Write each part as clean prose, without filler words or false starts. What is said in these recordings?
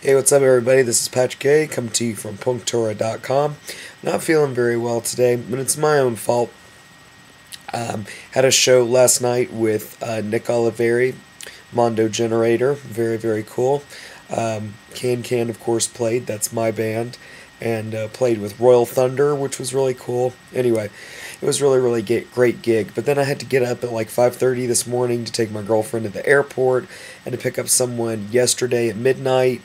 Hey, what's up, everybody? This is Patrick K, coming to you from PunkTorah.com. Not feeling very well today, but it's my own fault. Had a show last night with Nick Oliveri, Mondo Generator. Very, very cool. Can, of course, played. That's my band. And played with Royal Thunder, which was really cool. Anyway, it was really great gig. But then I had to get up at like 5:30 this morning to take my girlfriend to the airport and to pick up someone yesterday at midnight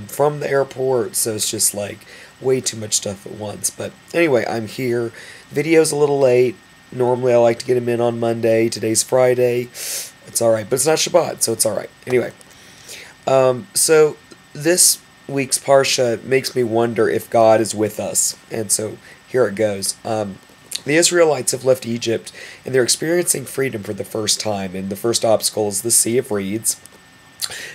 from the airport. So it's just like way too much stuff at once. But anyway, I'm here. Video's a little late. Normally I like to get them in on Monday. Today's Friday. It's alright, but it's not Shabbat, so it's alright. Anyway, so this week's Parsha makes me wonder if God is with us. And so here it goes. The Israelites have left Egypt, and they're experiencing freedom for the first time. And the first obstacle is the Sea of Reeds.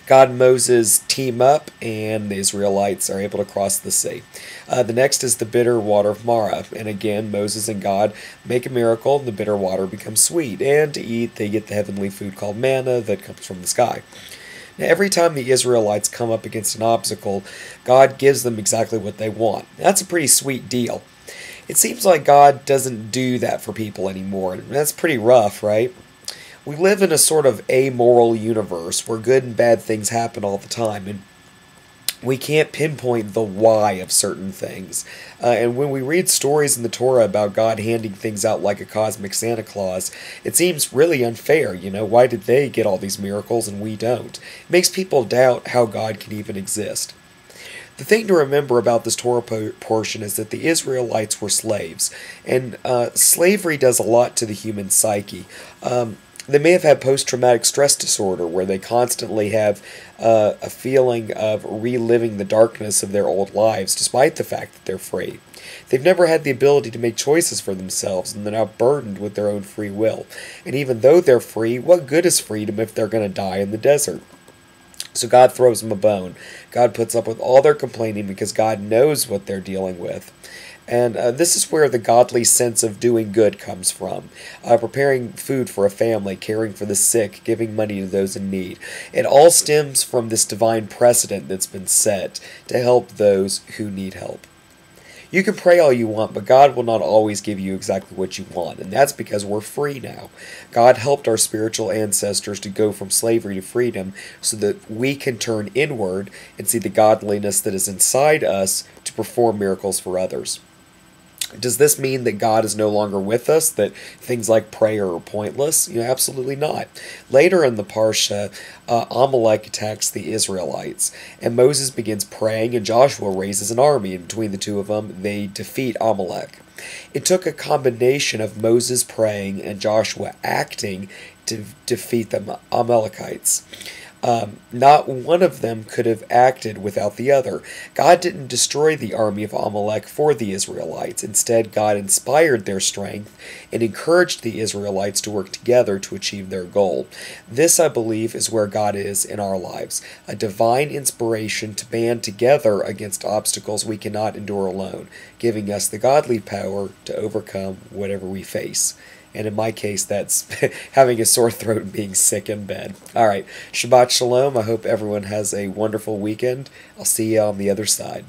God and Moses team up, and the Israelites are able to cross the sea. The next is the bitter water of Marah. And again, Moses and God make a miracle, and the bitter water becomes sweet. And to eat, they get the heavenly food called manna that comes from the sky. Now, every time the Israelites come up against an obstacle, God gives them exactly what they want. That's a pretty sweet deal. It seems like God doesn't do that for people anymore. That's pretty rough, right? We live in a sort of amoral universe where good and bad things happen all the time, and we can't pinpoint the why of certain things. And when we read stories in the Torah about God handing things out like a cosmic Santa Claus, it seems really unfair. Why did they get all these miracles and we don't? It makes people doubt how God can even exist. The thing to remember about this Torah portion is that the Israelites were slaves, and slavery does a lot to the human psyche. They may have had post-traumatic stress disorder, where they constantly have a feeling of reliving the darkness of their old lives, despite the fact that they're free. They've never had the ability to make choices for themselves, and they're now burdened with their own free will. And even though they're free, what good is freedom if they're going to die in the desert? So God throws them a bone. God puts up with all their complaining because God knows what they're dealing with. And this is where the godly sense of doing good comes from. Preparing food for a family, caring for the sick, giving money to those in need. It all stems from this divine precedent that's been set to help those who need help. You can pray all you want, but God will not always give you exactly what you want, and that's because we're free now. God helped our spiritual ancestors to go from slavery to freedom so that we can turn inward and see the godliness that is inside us to perform miracles for others. Does this mean that God is no longer with us, that things like prayer are pointless? Absolutely not. Later in the Parsha, Amalek attacks the Israelites, and Moses begins praying, and Joshua raises an army, and between the two of them, they defeat Amalek. It took a combination of Moses praying and Joshua acting to defeat the Amalekites. Not one of them could have acted without the other. God didn't destroy the army of Amalek for the Israelites. Instead, God inspired their strength and encouraged the Israelites to work together to achieve their goal. This, I believe, is where God is in our lives, a divine inspiration to band together against obstacles we cannot endure alone, giving us the godly power to overcome whatever we face. And in my case, that's having a sore throat and being sick in bed. All right, Shabbat Shalom. I hope everyone has a wonderful weekend. I'll see you on the other side.